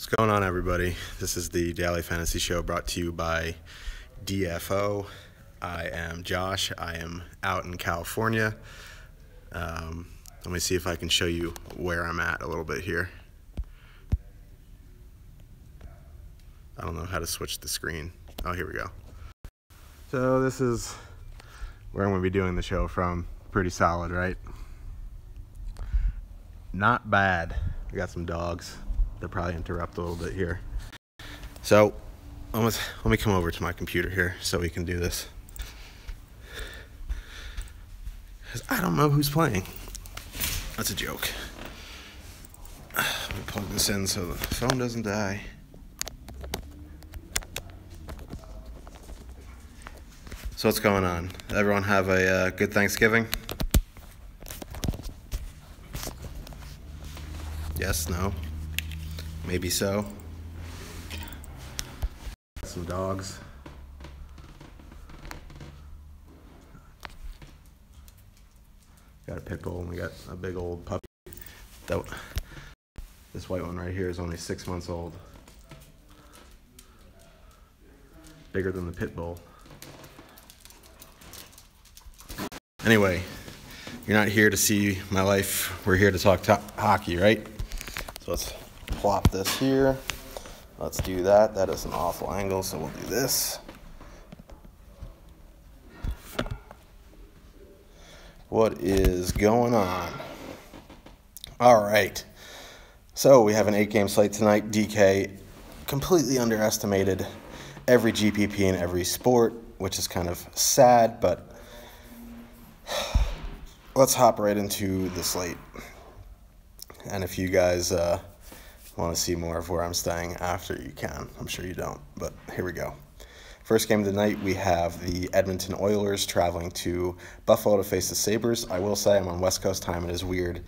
What's going on, everybody? This is the Daily Fantasy Show brought to you by DFO. I am Josh. I am out in California. Let me see if I can show you where I'm at a little bit here. I don't know how to switch the screen. Oh, here we go. So this is where I'm going to be doing the show from. Pretty solid, right? Not bad. I got some dogs. They'll probably interrupt a little bit here. So let me come over to my computer here so we can do this. 'Cause I don't know who's playing. That's a joke. Let me plug this in so the phone doesn't die. So what's going on? Everyone have a good Thanksgiving? Yes, no, maybe so. Some dogs. Got a pit bull and we got a big old puppy. This white one right here is only 6 months old. Bigger than the pit bull. Anyway, you're not here to see my life. We're here to talk hockey, right? So let's plop this here. Let's do that. That is an awful angle, so we'll do this. What is going on? All right. So we have an 8-game slate tonight. DK completely underestimated every GPP in every sport, which is kind of sad, but let's hop right into the slate. And if you guys want to see more of where I'm staying after, you can. I'm sure you don't, but here we go. First game of the night, we have the Edmonton Oilers traveling to Buffalo to face the Sabres. I will say I'm on West Coast time. It is weird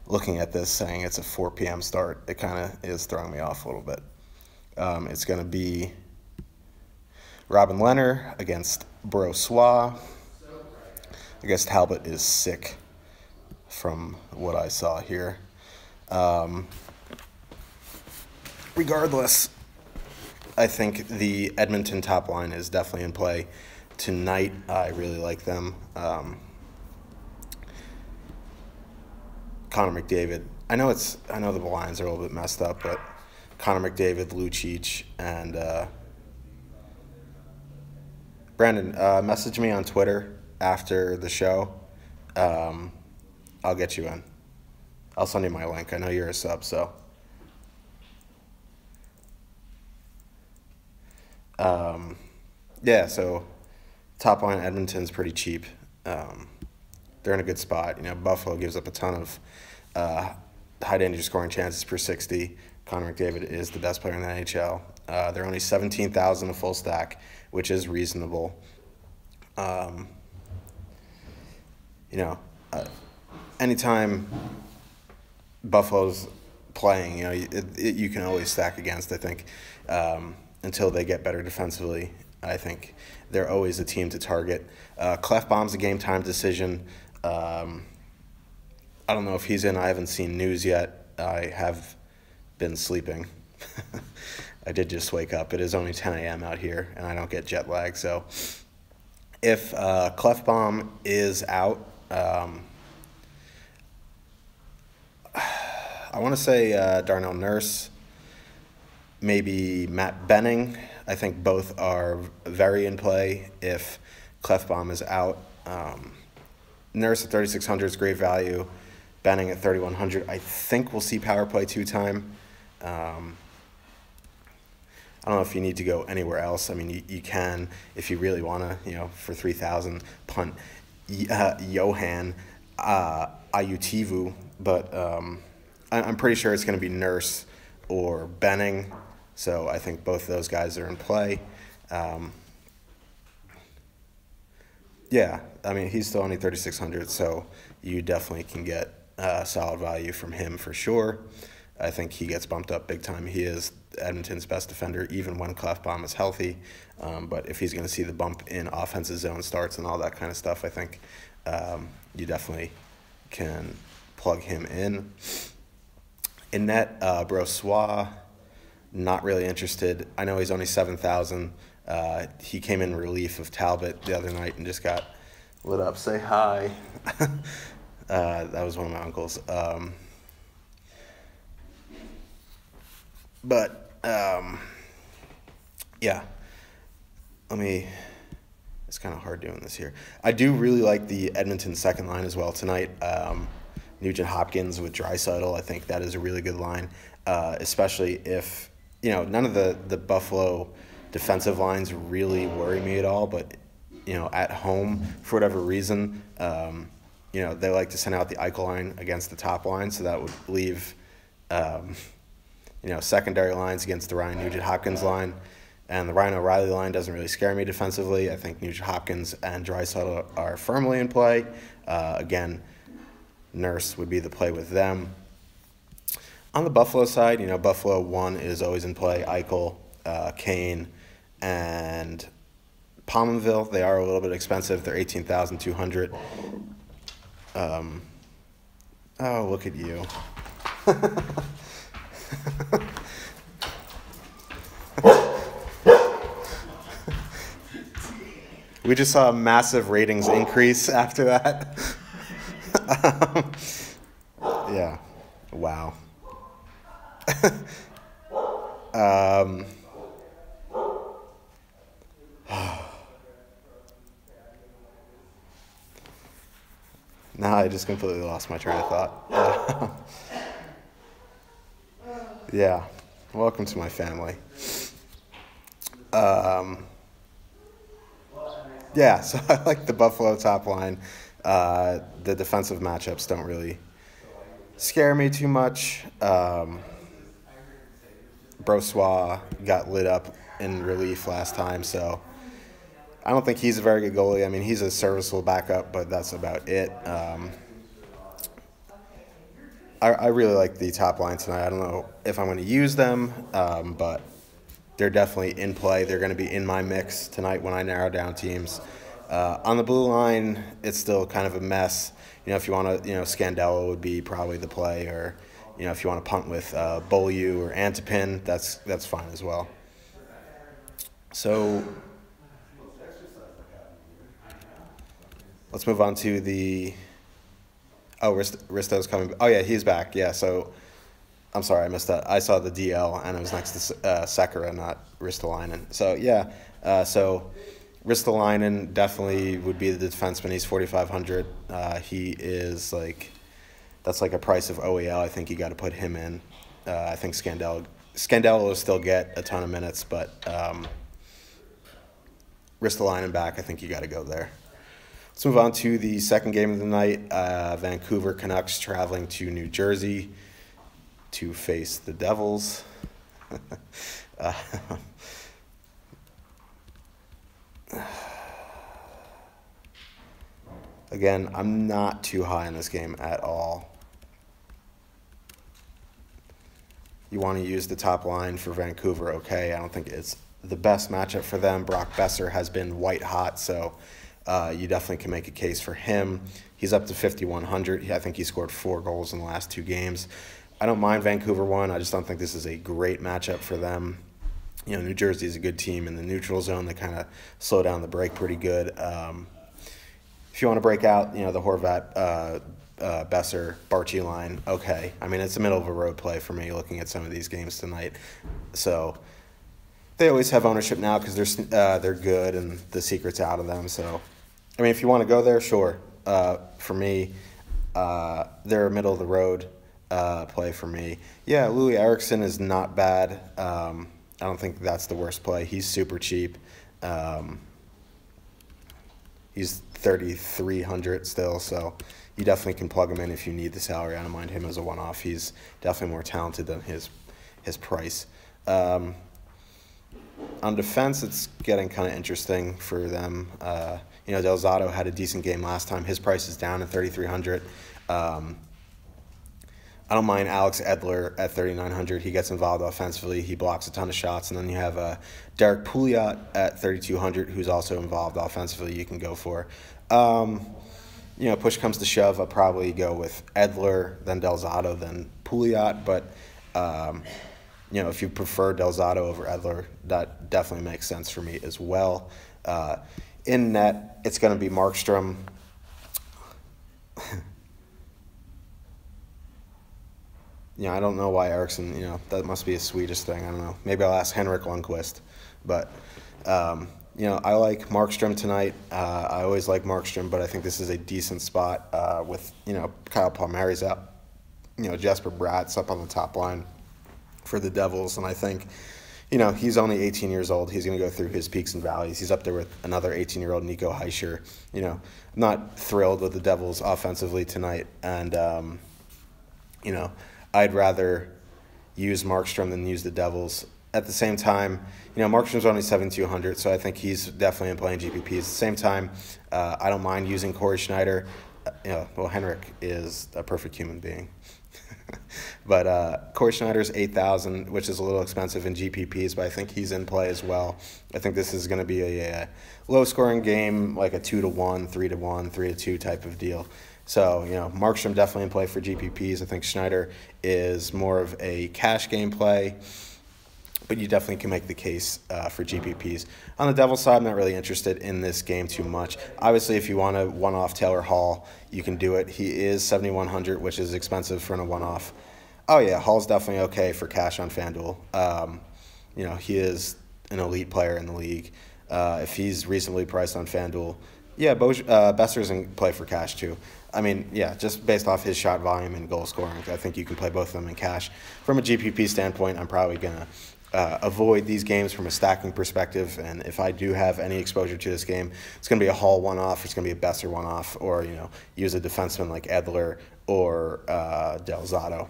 looking at this saying it's a 4 p.m. start. It kind of is throwing me off a little bit. It's going to be Robin Lehner against Brossois. I guess Talbot is sick from what I saw here. Regardless, I think the Edmonton top line is definitely in play tonight. I really like them. Connor McDavid. I know the lines are a little bit messed up, but Connor McDavid, Lucic, and Brandon, message me on Twitter after the show. I'll get you in. I'll send you my link. I know you're a sub, so. Yeah, so top line Edmonton's pretty cheap. They're in a good spot. You know, Buffalo gives up a ton of high danger scoring chances per 60. Connor McDavid is the best player in the NHL. They're only 17,000 a full stack, which is reasonable. Anytime Buffalo's playing, you can always stack against, I think, until they get better defensively. I think they're always a team to target. Clefbaum's a game-time decision. I don't know if he's in. I haven't seen news yet. I have been sleeping. I did just wake up. It is only 10 a.m. out here, and I don't get jet lag. So if Clefbaum is out, I want to say Darnell Nurse, maybe Matt Benning. I think both are very in play if Clefbaum is out. Nurse at 3,600 is great value. Benning at 3,100. I think we'll see power play 2-time. I don't know if you need to go anywhere else. I mean, you can if you really want to, for 3,000 punt Johan Ayutivu, but I'm pretty sure it's going to be Nurse or Benning. So I think both of those guys are in play. Yeah, I mean, he's still only 3,600, so you definitely can get solid value from him for sure. I think he gets bumped up big time. He is Edmonton's best defender, even when Clefbaum is healthy. But if he's going to see the bump in offensive zone starts and all that kind of stuff, I think you definitely can plug him in. In net, Brossois, Not really interested. I know he's only 7,000. He came in relief of Talbot the other night and just got lit up. Say hi. That was one of my uncles. Yeah. It's kind of hard doing this here. I do really like the Edmonton second line as well tonight. Nugent Hopkins with Draisaitl, I think that is a really good line, especially if, none of the Buffalo defensive lines really worry me at all, but, at home, for whatever reason, they like to send out the Eichel line against the top line, so that would leave, secondary lines against the Ryan Nugent-Hopkins line. And the Ryan O'Reilly line doesn't really scare me defensively. I think Nugent-Hopkins and Draisaitl are firmly in play. Again, Nurse would be the play with them. On the Buffalo side, Buffalo 1 is always in play. Eichel, Kane, and Pominville. They are a little bit expensive. They're $18,200. Oh, look at you. We just saw a massive ratings increase after that. Yeah. Wow. Now I just completely lost my train of thought. Yeah. Welcome to my family. Yeah, so I like the Buffalo top line. The defensive matchups don't really scare me too much. Brossoit got lit up in relief last time, so I don't think he's a very good goalie. I mean, he's a serviceable backup, but that's about it. I really like the top line tonight. I don't know if I'm going to use them, but they're definitely in play. They're going to be in my mix tonight when I narrow down teams. On the blue line, it's still kind of a mess. If you want to, Scandella would be probably the play, or, if you want to punt with Beaulieu or Antipin, that's fine as well. So let's move on to the Risto's coming. Oh, yeah, he's back. Yeah, so I'm sorry, I missed that. I saw the DL, and it was next to Sekera, not Ristolainen. So, yeah, Ristolainen definitely would be the defenseman. He's $4,500. He is that's like a price of OEL. I think you got to put him in. I think Scandella will still get a ton of minutes, but Ristolainen back, I think you got to go there. Let's move on to the second game of the night. Vancouver Canucks traveling to New Jersey to face the Devils. Again, I'm not too high on this game at all. You want to use the top line for Vancouver, okay. I don't think it's the best matchup for them. Brock Besser has been white hot, so you definitely can make a case for him. He's up to 5,100. I think he scored 4 goals in the last 2 games. I don't mind Vancouver 1. I just don't think this is a great matchup for them. New Jersey is a good team in the neutral zone. They kind of slow down the break pretty good. If you want to break out, the Horvat, Besser, Barchi line, okay. I mean, it's the middle of a road play for me looking at some of these games tonight. So they always have ownership now because they're good and the secret's out of them. So, I mean, if you want to go there, sure. For me, they're a middle of the road play for me. Yeah, Louis Eriksson is not bad. I don't think that's the worst play. He's super cheap. He's 3,300 still, so you definitely can plug him in if you need the salary. I don't mind him as a one-off. He's definitely more talented than his price. On defense, it's getting kind of interesting for them. Del Zotto had a decent game last time. His price is down at 3,300. I don't mind Alex Edler at 3,900. He gets involved offensively. He blocks a ton of shots. And then you have Derek Pouliot at 3,200, who's also involved offensively you can go for. Push comes to shove, I'll probably go with Edler, then Del Zotto, then Pouliot. But if you prefer Delzato over Edler, that definitely makes sense for me as well. In net, it's going to be Markstrom. I don't know why Eriksson, that must be a Swedish thing. I don't know. Maybe I'll ask Henrik Lundqvist. But, I like Markstrom tonight. I always like Markstrom, but I think this is a decent spot with, Kyle Palmieri's out. Jesper Bratt's up on the top line for the Devils, and I think, he's only 18 years old. He's going to go through his peaks and valleys. He's up there with another 18-year-old Nico Hischier. I'm not thrilled with the Devils offensively tonight, and, I'd rather use Markstrom than use the Devils. At the same time, Markstrom's only 7,200, so I think he's definitely in playing GPPs. At the same time, I don't mind using Corey Schneider. Henrik is a perfect human being. But Corey Schneider's 8,000, which is a little expensive in GPPs, but I think he's in play as well. I think this is going to be a low-scoring game, like a 2-1, 3-1, 3-2 type of deal. So, Markstrom definitely in play for GPPs. I think Schneider is more of a cash game play, but you definitely can make the case for GPPs. On the Devils side, I'm not really interested in this game too much. Obviously, if you want to one-off Taylor Hall, you can do it. He is 7,100, which is expensive for a one-off. Oh, yeah, Hall's definitely okay for cash on FanDuel. He is an elite player in the league. If he's reasonably priced on FanDuel, yeah, Besser's in play for cash too. I mean, yeah, just based off his shot volume and goal scoring, I think you can play both of them in cash. From a GPP standpoint, I'm probably going to avoid these games from a stacking perspective, and if I do have any exposure to this game, it's going to be a Hall one-off, it's going to be a Besser one-off, or, use a defenseman like Edler or Delzato.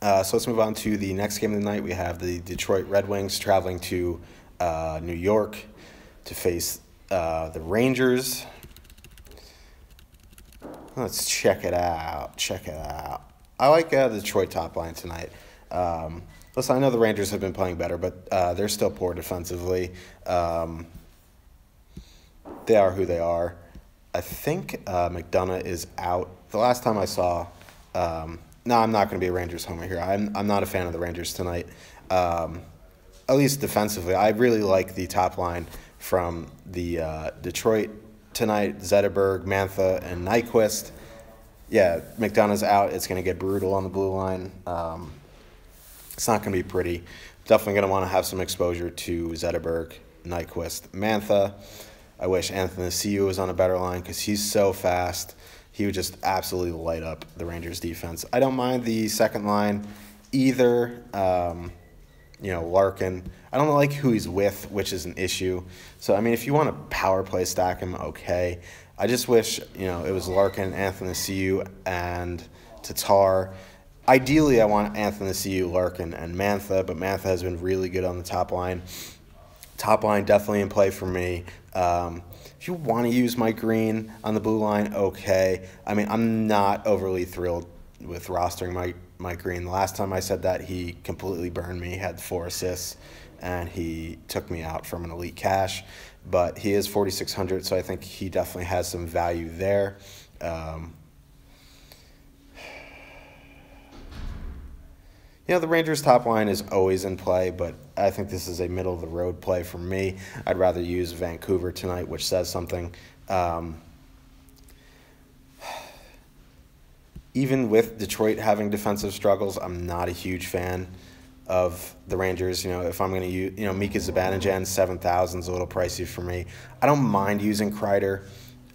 So let's move on to the next game of the night. We have the Detroit Red Wings traveling to New York to face the Rangers. Let's check it out. I like the Detroit top line tonight. Listen, I know the Rangers have been playing better, but they're still poor defensively. They are who they are. I think McDonough is out. The last time I saw, no, I'm not going to be a Rangers homer here. I'm not a fan of the Rangers tonight, at least defensively. I really like the top line from the Detroit tonight: Zetterberg, Mantha, and Nyquist. Yeah, McDonough's out. It's going to get brutal on the blue line. It's not going to be pretty. Definitely going to want to have some exposure to Zetterberg, Nyquist, Mantha. I wish Anthony Ciu was on a better line because he's so fast. He would just absolutely light up the Rangers' defense. I don't mind the second line either. Larkin. I don't like who he's with, which is an issue. So, I mean, if you want to power play stack him, okay. I just wish, it was Larkin, Anthony Ciu, and Tatar. Ideally, I want Anthony Ciu, Larkin, and Mantha, but Mantha has been really good on the top line. Top line definitely in play for me. If you want to use Mike Green on the blue line, okay. I mean, I'm not overly thrilled with rostering Mike Green. The last time I said that, he completely burned me. He had 4 assists, and he took me out from an elite cash. But he is 4,600, so I think he definitely has some value there. The Rangers' top line is always in play, but I think this is a middle-of-the-road play for me. I'd rather use Vancouver tonight, which says something. Even with Detroit having defensive struggles, I'm not a huge fan of the Rangers. If I'm going to use, Mika Zibanejad, 7,000 is a little pricey for me. I don't mind using Kreider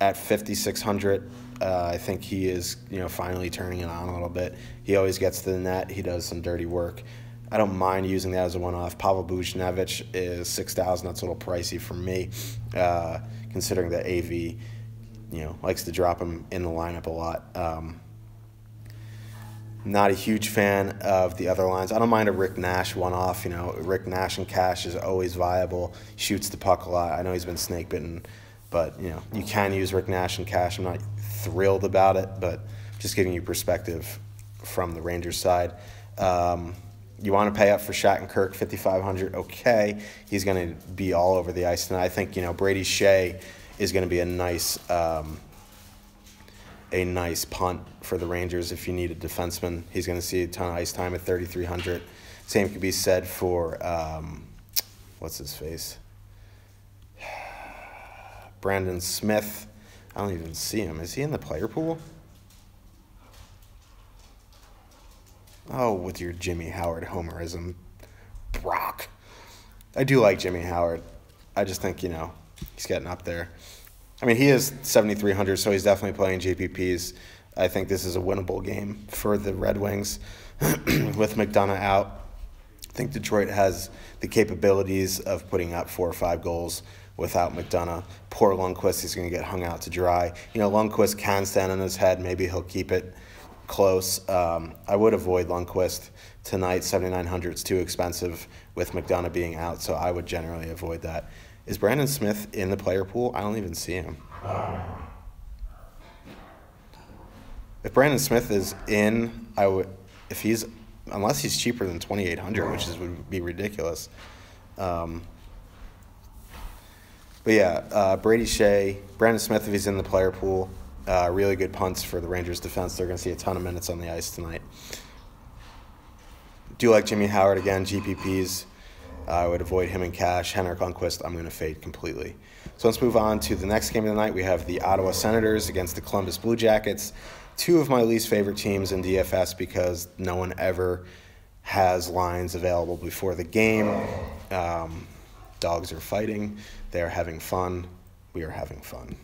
at 5,600. I think he is, finally turning it on a little bit. He always gets to the net. He does some dirty work. I don't mind using that as a one-off. Pavel Buchnevich is 6,000. That's a little pricey for me, considering that AV, likes to drop him in the lineup a lot. Not a huge fan of the other lines. I don't mind a Rick Nash one-off. Rick Nash and cash is always viable. Shoots the puck a lot. I know he's been snake-bitten, but, you can use Rick Nash and cash. I'm not thrilled about it, but just giving you perspective from the Rangers side. You want to pay up for Shattenkirk, 5,500, okay. He's going to be all over the ice tonight. I think, Brady Shea is going to be a nice a nice punt for the Rangers if you need a defenseman. He's going to see a ton of ice time at 3,300. Same could be said for, what's his face? Brandon Smith. I don't even see him. Is he in the player pool? Oh, with your Jimmy Howard homerism, Brock. I do like Jimmy Howard. I just think, he's getting up there. I mean, he is 7,300, so he's definitely playing JPPs. I think this is a winnable game for the Red Wings with McDonough out. I think Detroit has the capabilities of putting up 4 or 5 goals without McDonough. Poor Lundqvist, he's going to get hung out to dry. Lundqvist can stand on his head. Maybe he'll keep it close. I would avoid Lundqvist tonight. 7,900 is too expensive with McDonough being out, so I would generally avoid that. Is Brandon Smith in the player pool? I don't even see him. If Brandon Smith is in, I would. If he's, unless he's cheaper than 2,800, which would be ridiculous. But yeah, Brady Shea, Brandon Smith, if he's in the player pool, really good punts for the Rangers defense. They're going to see a ton of minutes on the ice tonight. Do like Jimmy Howard again, GPPs. I would avoid him in cash. Henrik Lundqvist, I'm going to fade completely. So let's move on to the next game of the night. We have the Ottawa Senators against the Columbus Blue Jackets. 2 of my least favorite teams in DFS because no one ever has lines available before the game. Dogs are fighting. They are having fun. We are having fun.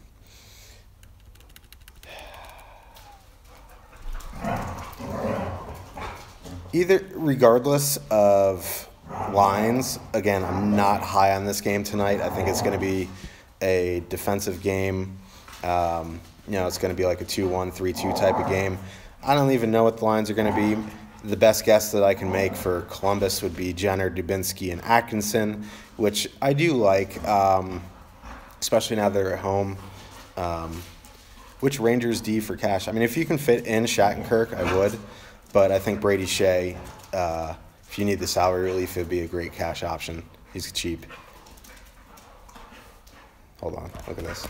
Regardless of lines, again, I'm not high on this game tonight. I think it's going to be a defensive game. It's going to be like a 2-1, 3-2 type of game. I don't even know what the lines are going to be. The best guess that I can make for Columbus would be Jenner, Dubinsky, and Atkinson, which I do like, especially now they're at home. Which Rangers D for cash? I mean, if you can fit in Shattenkirk, I would. But I think Brady Shea, if you need the salary relief, it would be a great cash option. He's cheap. Hold on. Look at this.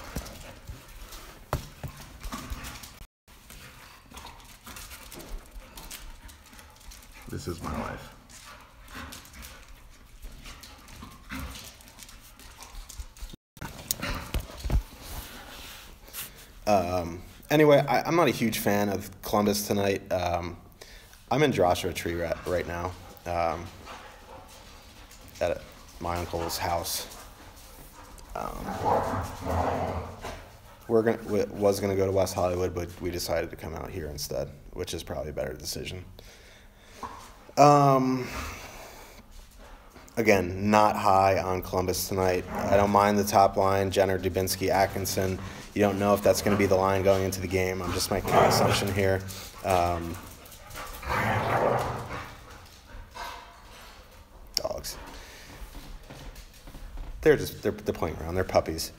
This is my life. Anyway, I'm not a huge fan of Columbus tonight. I'm in Joshua Tree right now at my uncle's house. Was gonna go to West Hollywood, but we decided to come out here instead, which is probably a better decision. Again, not high on Columbus tonight. I don't mind the top line, Jenner, Dubinsky, Atkinson. You don't know if that's going to be the line going into the game. I'm just making an assumption here. Dogs. They're playing around. They're puppies.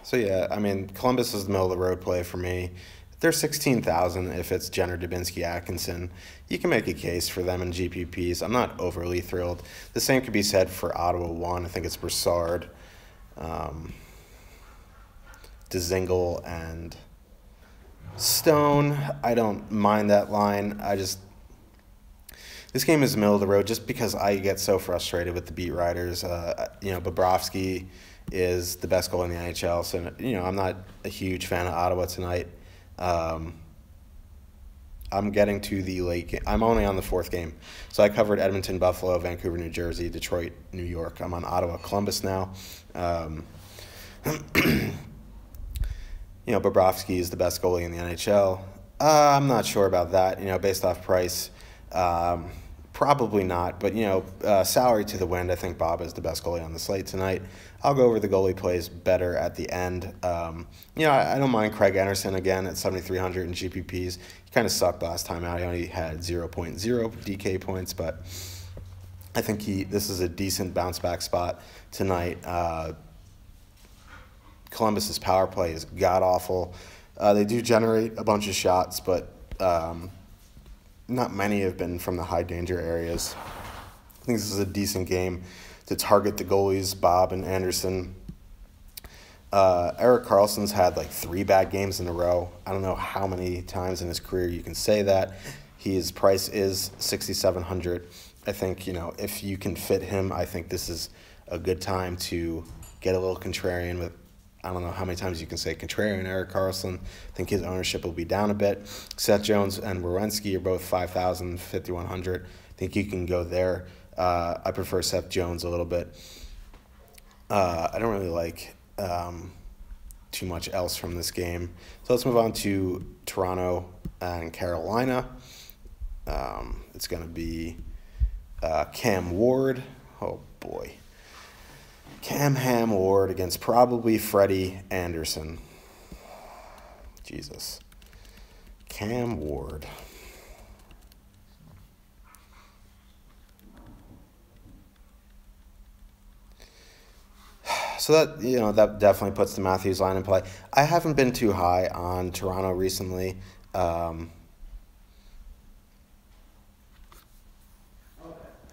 So yeah, I mean, Columbus is the middle of the road play for me. They're 16,000 if it's Jenner, Dubinsky, Atkinson. You can make a case for them in GPPs. I'm not overly thrilled. The same could be said for Ottawa 1. I think it's Broussard, Dzingel, and Stone. I don't mind that line. This game is the middle of the road just because I get so frustrated with the beat writers. Bobrovsky is the best goal in the NHL, so I'm not a huge fan of Ottawa tonight. I'm getting to the late game. I'm only on the 4th game. So I covered Edmonton, Buffalo, Vancouver, New Jersey, Detroit, New York. I'm on Ottawa, Columbus now. Bobrovsky is the best goalie in the NHL. I'm not sure about that, based off price. Probably not, but, salary to the wind, I think Bob is the best goalie on the slate tonight. I'll go over the goalie plays better at the end. I don't mind Craig Anderson again at 7,300 in GPPs. He kind of sucked last time out. He only had 0.0 DK points, but I think this is a decent bounce-back spot tonight. Columbus's power play is god-awful. They do generate a bunch of shots, but not many have been from the high-danger areas. I think this is a decent game to target the goalies, Bob and Anderson. Erik Karlsson's had like 3 bad games in a row. I don't know how many times in his career you can say that. His price is $6,700. I think, if you can fit him, I think this is a good time to get a little contrarian with, I don't know how many times you can say contrarian Erik Karlsson. I think his ownership will be down a bit. Seth Jones and Werenski are both $5,000, $5,100. I think you can go there. I prefer Seth Jones a little bit. I don't really like too much else from this game. So let's move on to Toronto and Carolina. It's going to be Cam Ward. Oh, boy. Cam Ward against probably Freddie Anderson. Jesus. Cam Ward. So that definitely puts the Matthews line in play. I haven't been too high on Toronto recently.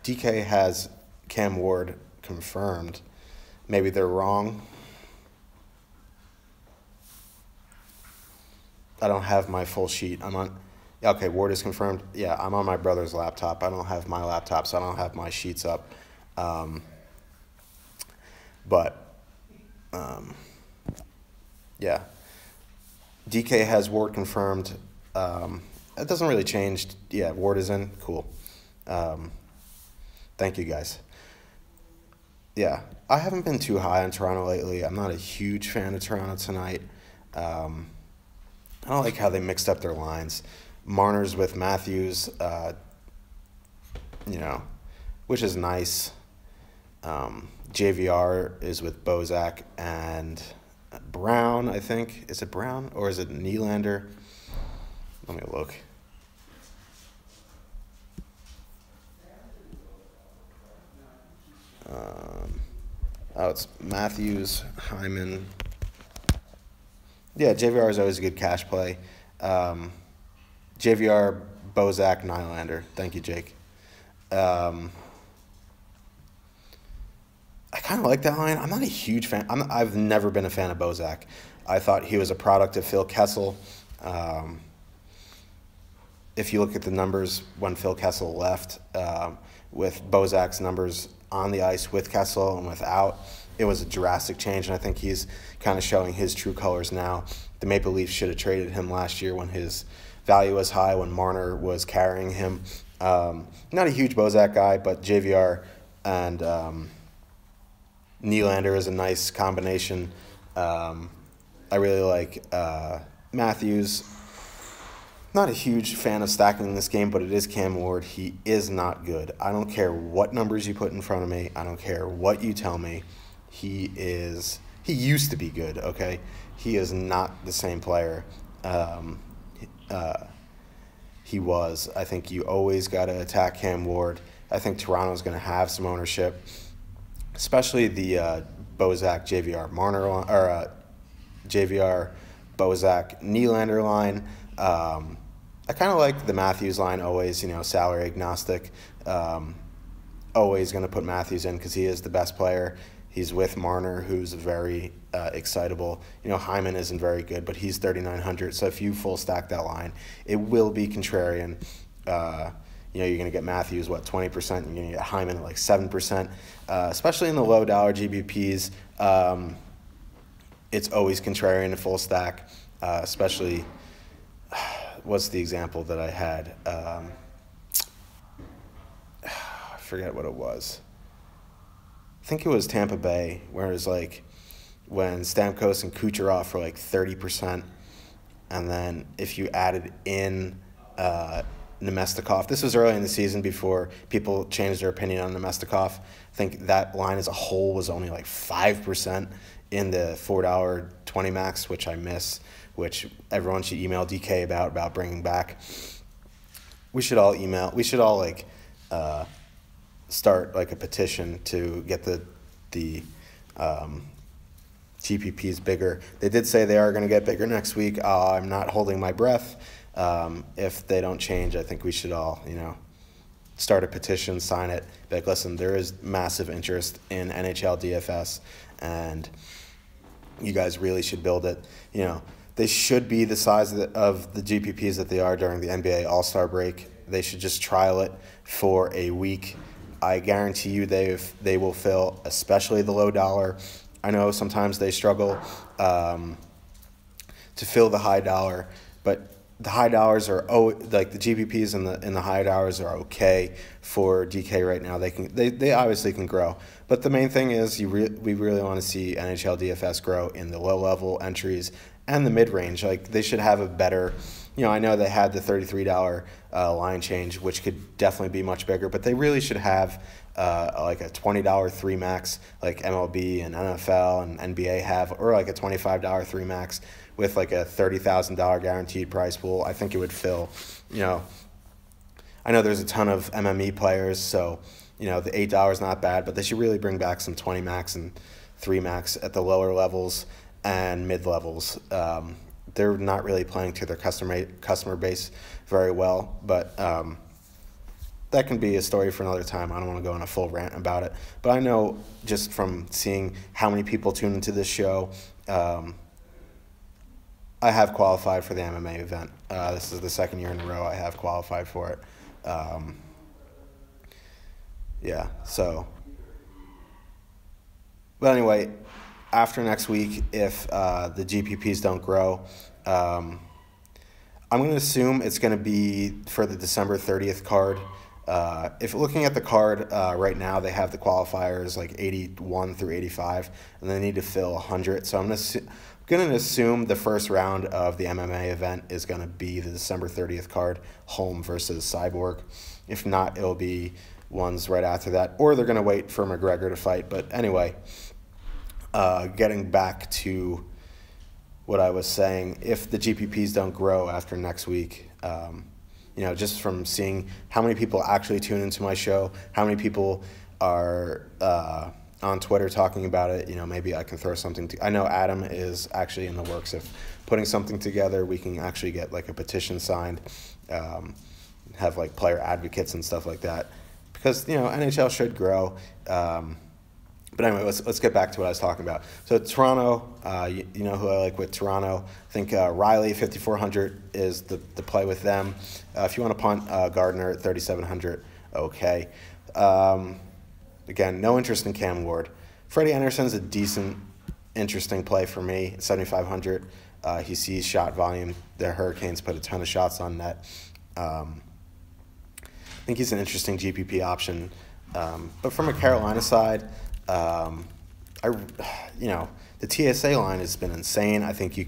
DK has Cam Ward confirmed. Maybe they're wrong. I don't have my full sheet. Okay, Ward is confirmed. Yeah, I'm on my brother's laptop. I don't have my laptop, so I don't have my sheets up. Yeah. DK has Ward confirmed. It doesn't really change. Yeah, Ward is in. Cool. Thank you, guys. Yeah, I haven't been too high on Toronto lately. I'm not a huge fan of Toronto tonight. I don't like how they mixed up their lines. Marner's with Matthews, which is nice. JVR is with Bozak and Brown, I think. Is it Brown or is it Nylander? Let me look. It's Matthews, Hyman. Yeah, JVR is always a good cash play. JVR, Bozak, Nylander. Thank you, Jake. I kind of like that line. I'm not a huge fan. I've never been a fan of Bozak. I thought he was a product of Phil Kessel. If you look at the numbers when Phil Kessel left, with Bozak's numbers on the ice with Kessel and without, it was a drastic change, and I think he's kind of showing his true colors now. The Maple Leafs should have traded him last year when his value was high, when Marner was carrying him. Not a huge Bozak guy, but JVR and Nylander is a nice combination. I really like Matthews. Not a huge fan of stacking this game, but it is Cam Ward. He is not good. I don't care what numbers you put in front of me. I don't care what you tell me. He used to be good, okay? He is not the same player he was. I think you always got to attack Cam Ward. I think Toronto's going to have some ownership, especially the Bozak, JVR, Marner line, or JVR, Bozak, Nylander line. I kind of like the Matthews line always, salary agnostic. Always going to put Matthews in because he is the best player. He's with Marner, who's very excitable. Hyman isn't very good, but he's $3,900. So if you full stack that line, it will be contrarian. You're going to get Matthews, 20%? You're going to get Hyman at 7%. Especially in the low dollar GBPs, it's always contrarian to full stack, especially... What's the example that I had? I forget what it was. I think it was Tampa Bay, where it was when Stamkos and Kucherov were 30%, and then if you added in Nemestikov, this was early in the season before people changed their opinion on Nemestikov. I think that line as a whole was only 5% in the $4.20 max, which I miss, which everyone should email DK about bringing back. We should all start a petition to get the GPPs bigger. They did say they are going to get bigger next week. I'm not holding my breath. If they don't change, I think we should all, start a petition, sign it, be like, listen, there is massive interest in NHL DFS, and you guys really should build it. They should be the size of the GPPs that they are during the NBA All-Star break. They should just trial it for a week. I guarantee you they will fill, especially the low dollar. I know sometimes they struggle to fill the high dollar, but the high dollars are like the GPPs in the high dollars are okay for DK right now. They obviously can grow, but the main thing is we really want to see NHL DFS grow in the low level entries and the mid range. Like, they should have a better. I know they had the $33 line change, which could definitely be much bigger, but they really should have like a $20 3 max, like MLB and NFL and NBA have, or like a $25 3 max with like a $30,000 guaranteed price pool. I think it would fill. I know there's a ton of MME players, so the $8 is not bad, but they should really bring back some 20 max and 3 max at the lower levels and mid levels. They're not really playing to their customer base very well, but that can be a story for another time. I don't want to go on a full rant about it, but I know just from seeing how many people tune into this show, I have qualified for the MMA event. This is the second year in a row I have qualified for it. But anyway, after next week, if the GPPs don't grow, I'm going to assume it's going to be for the December 30th card. If looking at the card right now, they have the qualifiers like 81 through 85, and they need to fill 100. So I'm going to assume the first round of the MMA event is going to be the December 30th card, Holm versus Cyborg. If not, it'll be ones right after that, or they're going to wait for McGregor to fight. But anyway, getting back to what I was saying, if the GPPs don't grow after next week, just from seeing how many people actually tune into my show, how many people are on Twitter talking about it, maybe I can throw something. I know Adam is actually in the works of putting something together. We can actually get like a petition signed, have like player advocates and stuff like that, because NHL should grow. But anyway, let's get back to what I was talking about. So Toronto, you know who I like with Toronto. I think Riley 5,400 is the play with them. If you want to punt, Gardner at 3,700, okay. Again, no interest in Cam Ward. Freddie Anderson's a decent, interesting play for me at 7,500. He sees shot volume. The Hurricanes put a ton of shots on net. I think he's an interesting GPP option. But from a Carolina side, the TSA line has been insane. I think you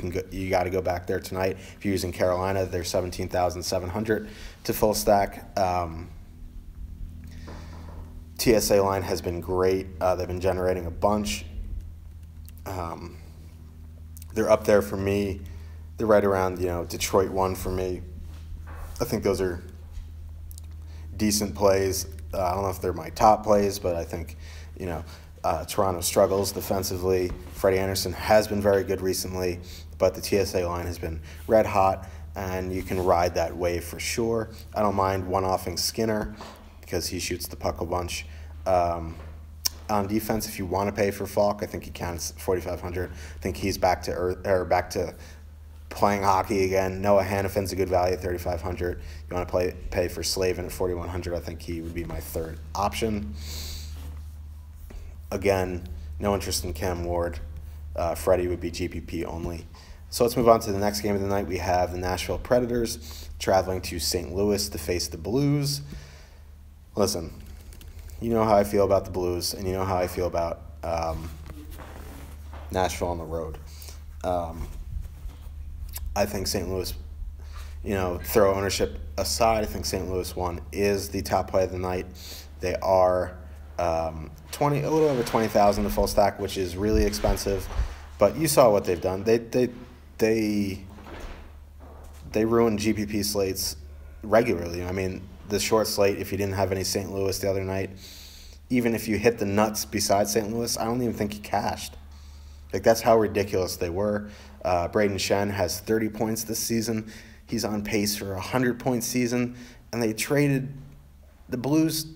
got to go back there tonight. If you're using Carolina, they're 17,700 to full stack. TSA line has been great. They've been generating a bunch. They're up there for me. They're right around, Detroit 1 for me. I think those are decent plays. I don't know if they're my top plays, but I think, Toronto struggles defensively. Freddie Anderson has been very good recently, but the TSA line has been red hot, and you can ride that wave for sure. I don't mind one-offing Skinner because he shoots the puck a bunch. On defense, if you want to pay for Falk, I think he can. It's 4,500. I think he's back to playing hockey again. Noah Hannafin's a good value at 3,500. You want to pay for Slavin at 4,100. I think he would be my third option. Again, no interest in Cam Ward. Freddie would be GPP only. So let's move on to the next game of the night. We have the Nashville Predators traveling to St. Louis to face the Blues. Listen, you know how I feel about the Blues, and you know how I feel about Nashville on the road. I think St. Louis, throw ownership aside, I think St. Louis 1 is the top play of the night. They are a little over 20,000 to full stack, which is really expensive. But you saw what they've done. They ruin GPP slates regularly. I mean, the short slate, if you didn't have any St. Louis the other night, even if you hit the nuts besides St. Louis, I don't even think he cashed. Like, that's how ridiculous they were. Braden Shen has 30 points this season. He's on pace for a 100-point season, and they traded the Blues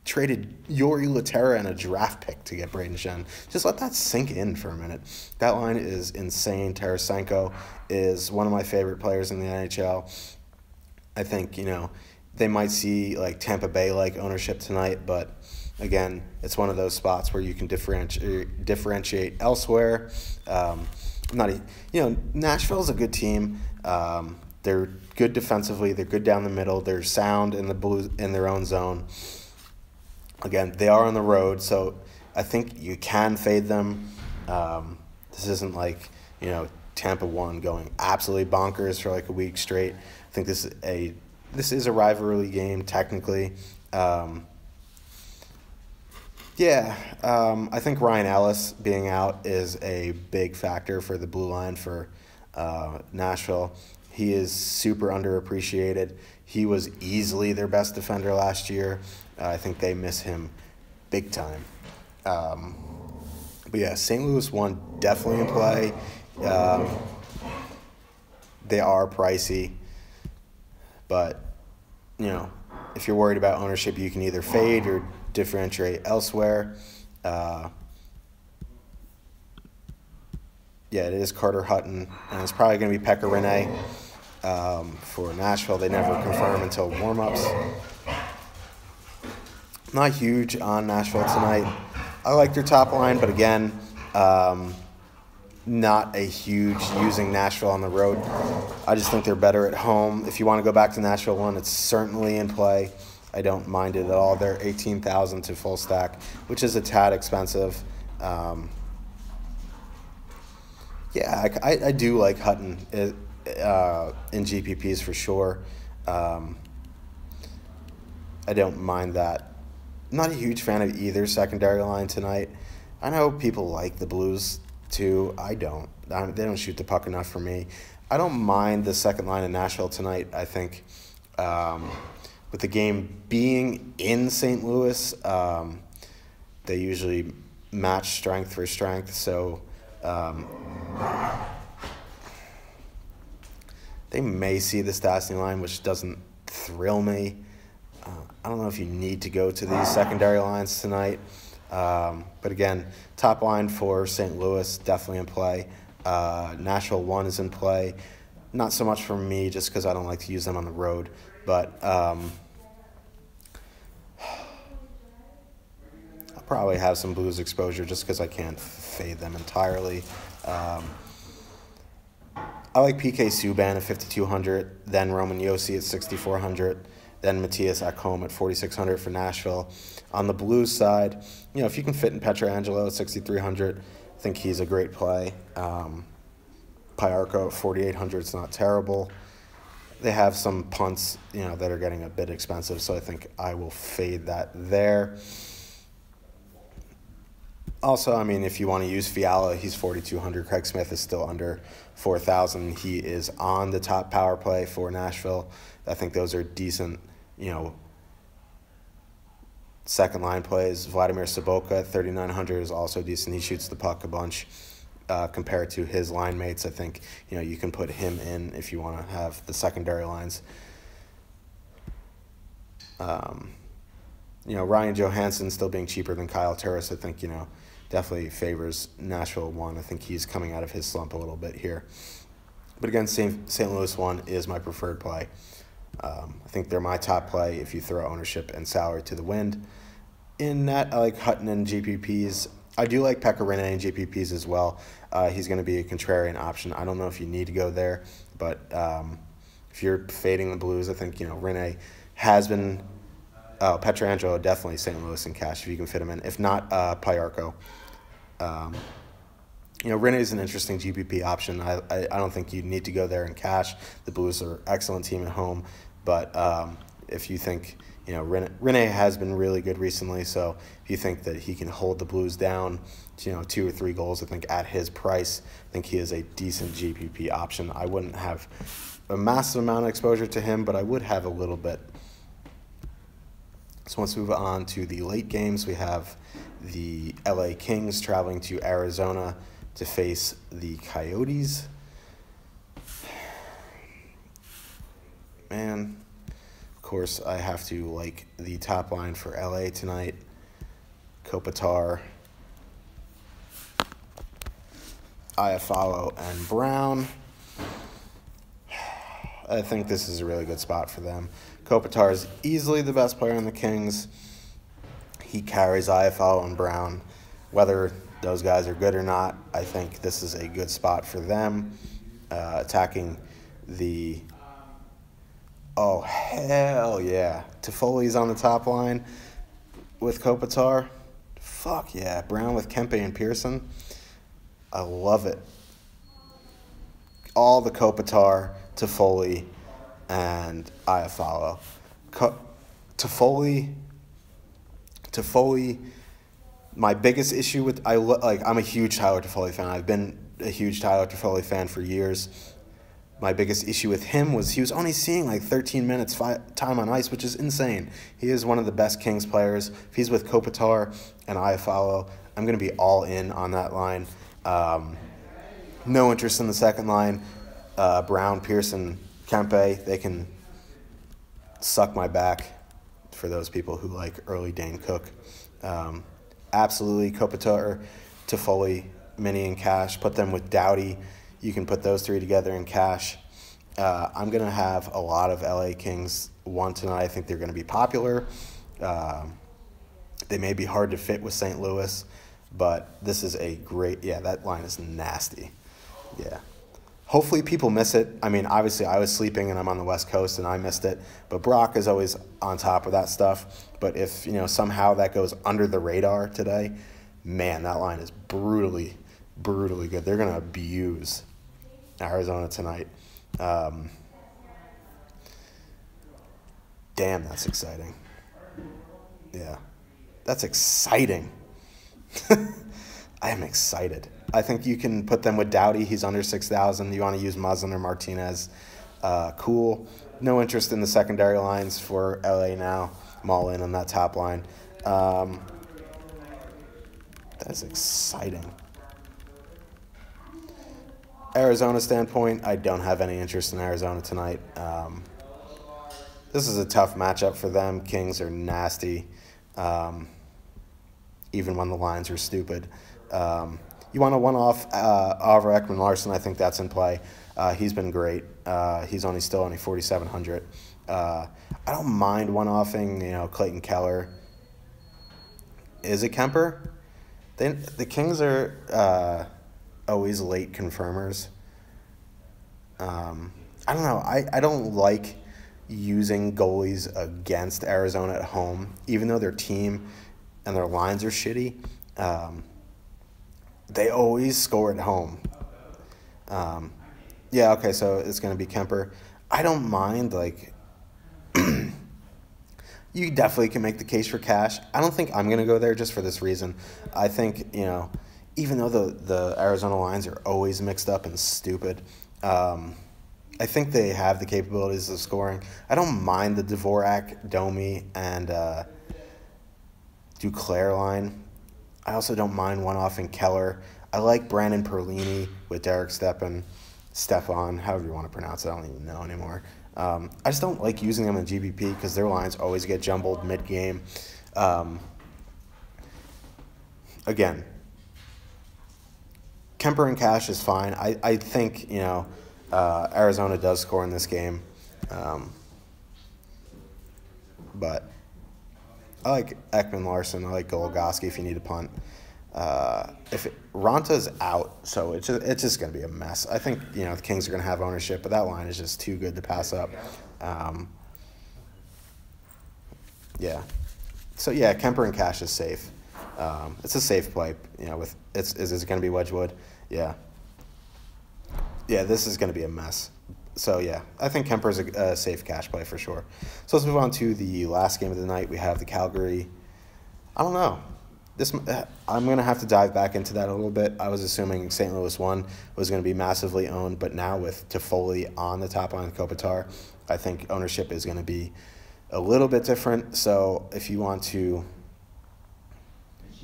traded Yori Laterra and a draft pick to get Braden Shen. Just let that sink in for a minute. That line is insane. Tarasenko is one of my favorite players in the NHL. I think, they might see like Tampa Bay-like ownership tonight, but again, it's one of those spots where you can differentiate elsewhere. Nashville's a good team. They're good defensively. They're good down the middle. They're sound in the Blues in their own zone. Again, they are on the road, so I think you can fade them. This isn't like, Tampa 1 going absolutely bonkers for like a week straight. I think this is a rivalry game technically. I think Ryan Ellis being out is a big factor for the blue line for Nashville. He is super underappreciated. He was easily their best defender last year. I think they miss him big time. St. Louis 1 definitely in play. They are pricey, but if you're worried about ownership, you can either fade or differentiate elsewhere. It is Carter Hutton, and it's probably going to be Pekka Rinne for Nashville. They never confirm until warm-ups. Not huge on Nashville tonight. I like their top line, but again, not a huge using Nashville on the road. I just think they're better at home. If you want to go back to Nashville 1, it's certainly in play. I don't mind it at all. They're $18,000 to full stack, which is a tad expensive. I do like Hutton in GPPs for sure. I don't mind that. I'm not a huge fan of either secondary line tonight. I know people like the Blues too. I don't. They don't shoot the puck enough for me. I don't mind the second line in Nashville tonight. I think with the game being in St. Louis, they usually match strength for strength. So they may see the Stastny line, which doesn't thrill me. I don't know if you need to go to these secondary lines tonight. But again, top line for St. Louis, definitely in play. Nashville 1 is in play. Not so much for me just because I don't like to use them on the road. But I'll probably have some Blues exposure just because I can't fade them entirely. I like PK Subban at 5,200, then Roman Josi at 6,400. Then Matthias Ekholm at 4,600 for Nashville. On the Blues side, if you can fit in Pietrangelo at 6,300, I think he's a great play. Pyarko at 4,800 is not terrible. They have some punts, that are getting a bit expensive, so I think I will fade that there. Also, if you want to use Fiala, he's 4,200. Craig Smith is still under 4,000. He is on the top power play for Nashville. I think those are decent, second line plays. Vladimir Sobotka at 3,900 is also decent. He shoots the puck a bunch compared to his line mates. I think, you can put him in if you want to have the secondary lines. Ryan Johansson still being cheaper than Kyle Turris, I think, definitely favors Nashville 1. I think he's coming out of his slump a little bit here. But again, St. Louis 1 is my preferred play. I think they're my top play if you throw ownership and salary to the wind. In that, I like Hutton and GPPs. I do like Pekka Rinne and GPPs as well. He's going to be a contrarian option. I don't know if you need to go there, but if you're fading the Blues, I think, Rinne has been Pietrangelo, definitely St. Louis in cash if you can fit him in. If not, Pyarko. Rinne is an interesting GPP option. I don't think you need to go there in cash. The Blues are an excellent team at home. But if you think, Rinne has been really good recently, so if you think that he can hold the Blues down, 2 or 3 goals, I think at his price, I think he is a decent GPP option. I wouldn't have a massive amount of exposure to him, but I would have a little bit. So let's move on to the late games. We have the LA Kings traveling to Arizona to face the Coyotes. Man, course, I have to like the top line for LA tonight. Kopitar, Iafallo, and Brown. I think this is a really good spot for them. Kopitar is easily the best player on the Kings. He carries Iafallo and Brown. Whether those guys are good or not, I think this is a good spot for them. Attacking the... Oh, hell yeah. Toffoli's on the top line with Kopitar. Fuck yeah. Brown with Kempe and Pearson. I love it. All the Kopitar, Toffoli, and Iafallo. Toffoli, my biggest issue with... I'm a huge Tyler Toffoli fan. I've been a huge Tyler Toffoli fan for years. My biggest issue with him was he was only seeing like 13 minutes time on ice, which is insane. He is one of the best Kings players. If he's with Kopitar and Iafallo, I'm going to be all in on that line. No interest in the second line. Brown, Pearson, Kempe, they can suck my back for those people who like early Dane Cook. Absolutely, Kopitar, Toffoli, Mini, and Cash. Put them with Doughty. You can put those three together in Cash. I'm going to have a lot of LA Kings one tonight. I think they're going to be popular. They may be hard to fit with St. Louis, but this is a great... Yeah, that line is nasty. Yeah. Hopefully people miss it. I mean, obviously I was sleeping and I'm on the West Coast and I missed it, but Brock is always on top of that stuff. But if, somehow that goes under the radar today, man, that line is brutally good. They're going to abuse Arizona tonight. Damn, that's exciting. Yeah, that's exciting. I am excited. I think you can put them with Doughty. He's under 6,000. You want to use Muzzin or Martinez. Cool. No interest in the secondary lines for LA now. I'm all in on that top line. That is exciting. Arizona standpoint, I don't have any interest in Arizona tonight. This is a tough matchup for them. Kings are nasty, even when the lines are stupid. You want to one-off Oliver Ekman-Larsson. I think that's in play. He's been great. He's still only 4,700. I don't mind one-offing, Clayton Keller. Is it Kemper? The Kings are always late confirmers. I don't know. I don't like using goalies against Arizona at home, even though their team and their lines are shitty. They always score at home. Yeah, okay, so it's going to be Kemper. I don't mind, you definitely can make the case for Cash. I don't think I'm going to go there just for this reason. I think, even though the Arizona lines are always mixed up and stupid, I think they have the capabilities of scoring. I don't mind the Dvorak, Domi, and Duclair line. I also don't mind one-offing Keller. I like Brandon Perlini with Derek Stepan, however you want to pronounce it. I don't even know anymore. I just don't like using them in GBP because their lines always get jumbled mid-game. Again, Kemper and Cash is fine. I think, Arizona does score in this game. But I like Ekman-Larsson. I like Goligoski if you need a punt. Ronta's out, so it's just going to be a mess. I think, the Kings are going to have ownership, but that line is just too good to pass up. Yeah. So, yeah, Kemper and Cash is safe. It's a safe play, is it going to be Wedgwood? Yeah. Yeah, this is going to be a mess. So, yeah, I think Kemper's a safe cash play for sure. So let's move on to the last game of the night. We have the Calgary. I don't know. I'm going to have to dive back into that a little bit. I was assuming St. Louis 1 was going to be massively owned, but now with Toffoli on the top line, Kopitar, I think ownership is going to be a little bit different. So if you want to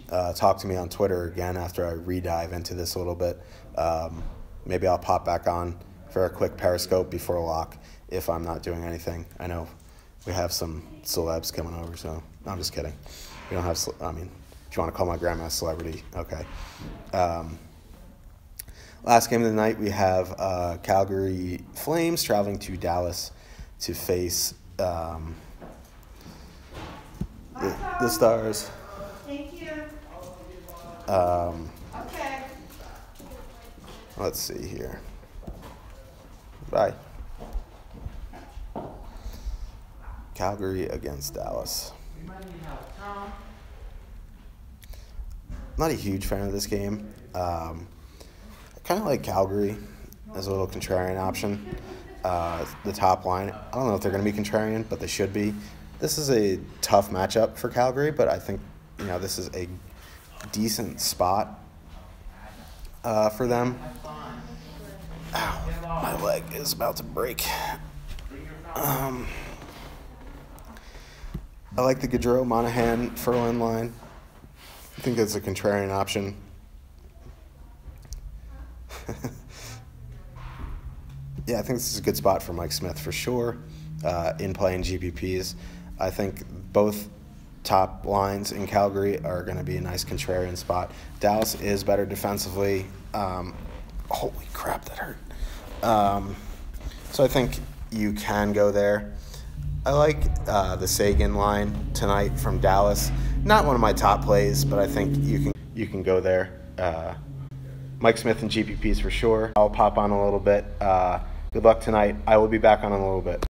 talk to me on Twitter again after I re-dive into this a little bit, maybe I'll pop back on for a quick Periscope before lock if I'm not doing anything. I know We have some celebs coming over, so no, I'm just kidding. We don't have, I mean, if you want to call my grandma a celebrity, okay. Last game of the night, we have Calgary Flames traveling to Dallas to face the Stars. Thank you. Okay. Let's see here. Bye. Calgary against Dallas. Not a huge fan of this game. I kind of like Calgary as a little contrarian option. The top line, I don't know if they're going to be contrarian, but they should be. This is a tough matchup for Calgary, but I think this is a decent spot for them. Ow, my leg is about to break. I like the Gaudreau, Monahan, Ferland line. I think it's a contrarian option. Yeah, I think this is a good spot for Mike Smith for sure in playing GPPs. I think both top lines in Calgary are going to be a nice contrarian spot. Dallas is better defensively. Holy crap, that hurt. So I think you can go there. I like the Sagan line tonight from Dallas. Not one of my top plays, but I think you can go there. Mike Smith and GPPs for sure. I'll pop on a little bit. Good luck tonight. I will be back on in a little bit.